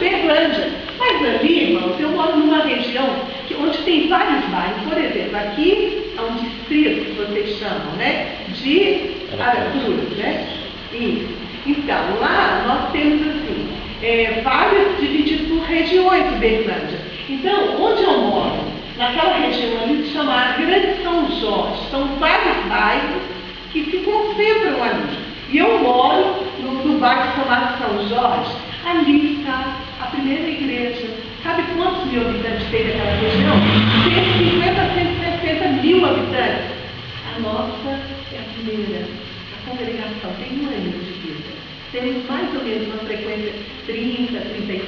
Uberlândia. Mas ali, irmãos, eu moro numa região onde tem vários bairros. Por exemplo, aqui é um distrito que vocês chamam, né? De Aracruz, né? Isso. Então, lá nós temos assim, vários divididos por regiões de Uberlândia. Então, onde eu moro, naquela região ali se chama Grande São Jorge, são vários bairros que se concentram ali. E eu moro no bairro chamado São Jorge, ali está a primeira igreja. Sabe quantos mil habitantes tem naquela região? 150 a 160 mil habitantes. A nossa é a primeira. A congregação tem 1 ano de vida. Temos mais ou menos uma frequência 30, 35.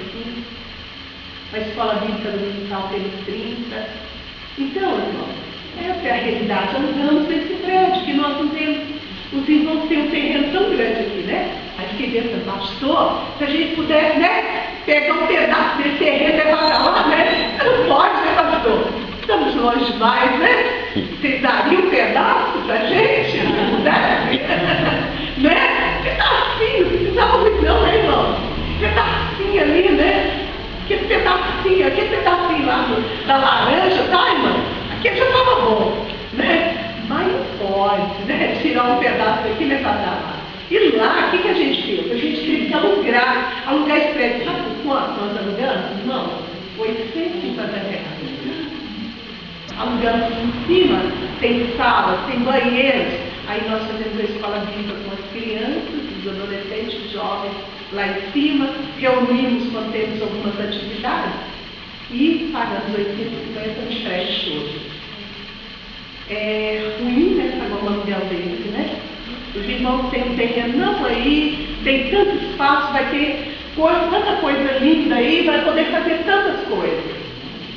A escola bíblica dominical temos 30. Então, irmão, essa é a realidade. Andamos nesse prédio que nós não temos. Os irmãos têm um terreno tão grande aqui, né? Aí fiquei pensando, pastor, se a gente pudesse, né, pegar um pedaço desse terreno e levar para lá, né? Não pode, né, pastor? Estamos longe demais, né? Vocês dariam um pedaço para a gente? Né? Pedacinho, não precisava muito não, né, irmão? Pedacinho ali, né? Aquele pedacinho lá da laranja, tá, irmão? Aquele já estava bom, né? Mas não pode, né? Tirar um pedaço daqui e levar para lá. E lá, o que a gente fez? A gente teve que alugar esse prédio. Sabe por quanto nós alugamos? Irmão, R$850. Alugamos em cima, tem salas, tem banheiros. Aí nós fazemos a escola bíblica com as crianças, os adolescentes, os jovens lá em cima, reunimos quando temos algumas atividades e pagamos R$850 no prédio todo. É ruim, né, pagar um aluguel desse, né? Os irmãos têm um terrenão aí, tem tanto espaço, vai ter tanta coisa linda aí, vai poder fazer tantas coisas.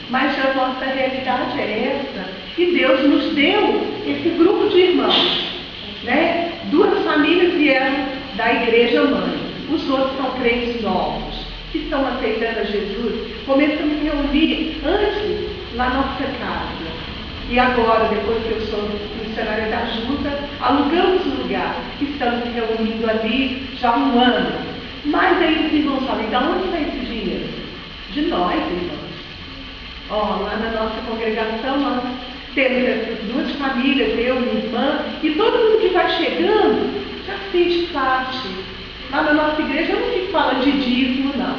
Mas a nossa realidade é essa. E Deus nos deu esse grupo de irmãos, né? 2 famílias vieram da igreja mãe. Os outros são crentes novos, que estão aceitando a Jesus. Começamos a reunir antes na nossa casa. E agora, depois que eu sou missionária da junta, alugamos o lugar. Estamos reunindo ali já há 1 ano. Mas aí os irmãos falam, de onde vai esse dinheiro? De nós, irmãos. Lá na nossa congregação, nós temos essas 2 famílias, eu e minha irmã, e todo mundo que vai chegando já sente parte. Lá na nossa igreja eu não fico falando de dízimo, não.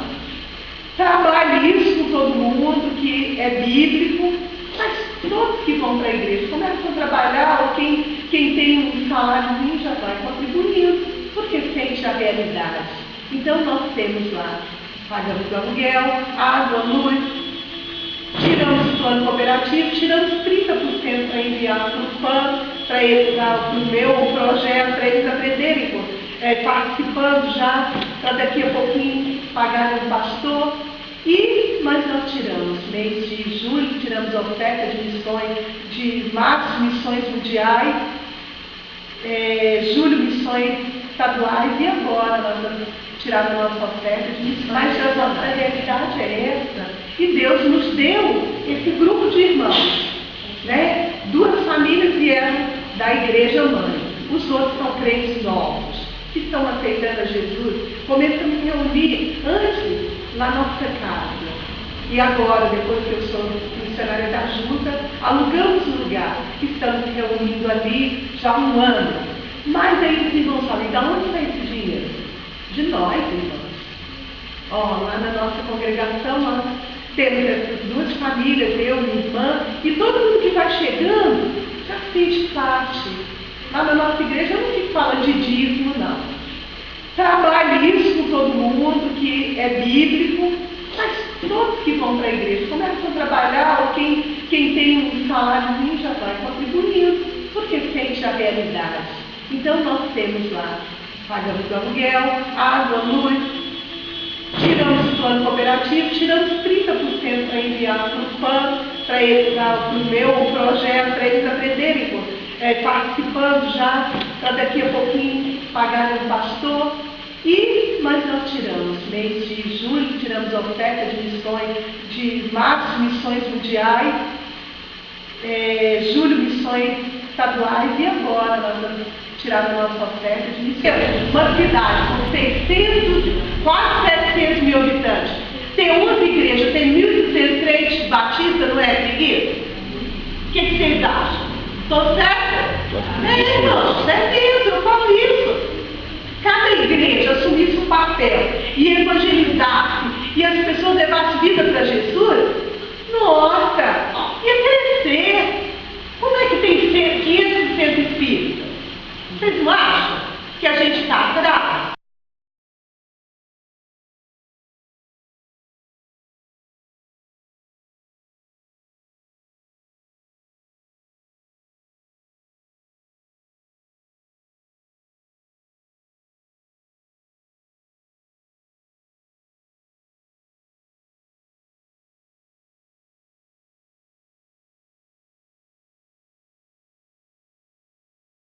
Trabalho isso com todo mundo, que é bíblico, mas todos que vão para a igreja começam a trabalhar, ou quem tem um saláriozinho já vai contribuindo, porque sente a realidade. Então nós temos lá, pagamos o aluguel, água, luz, tiramos o plano cooperativo, tiramos 30% para enviar para o PAN, para eles, para o meu projeto, para eles aprenderem, participando já, para daqui a pouquinho pagarem o pastor. Mas nós tiramos, mês de julho, tiramos a oferta de missões, de março, missões mundiais, julho, missões estaduais, e agora nós vamos tirar a nossa oferta de missões. Mas a nossa realidade é essa. E Deus nos deu esse grupo de irmãos, né? 2 famílias vieram da igreja mãe. Os outros são crentes novos, que estão aceitando a Jesus. Começamos a reunir antes na nossa casa. E agora, depois que eu sou missionária da junta, alugamos o lugar. Estamos reunindo ali já há 1 ano. Mas aí os irmãos falam, de onde vai esse dinheiro? De nós, irmãos. Lá na nossa congregação, nós temos essas 2 famílias, eu e minha irmã, e todo mundo que vai chegando já sente parte. Lá na nossa igreja eu não fico falando de dízimo, não. Trabalho isso com todo mundo, que é bíblico, mas todos que vão para a igreja começam a trabalhar, ou quem tem um saláriozinho já vai contribuindo, porque sente a realidade. Então nós temos lá, pagamos o aluguel, água, luz, tiramos o plano cooperativo, tiramos 30% para enviar para o PAN, para eles, para o meu projeto, para eles aprenderem, participando já, para daqui a pouquinho pagarem o pastor. Mas nós tiramos, mês de julho, tiramos a oferta de missões, de março, missões mundiais, julho, missões estaduais, e agora nós vamos tirar a nossa oferta de missões. Uma cidade com 600, quase 700 mil habitantes, Ter 11 igrejas, tem 1.200 crentes batistas, não é preguiça? O que vocês acham? Estou certa? É, irmãos, é mesmo, eu falo isso. Cada igreja assumisse um papel e evangelizasse, e as pessoas levassem vida para Jesus, nossa, ia crescer. Como é que tem 500 espíritas? Vocês não acham que a gente está atrás?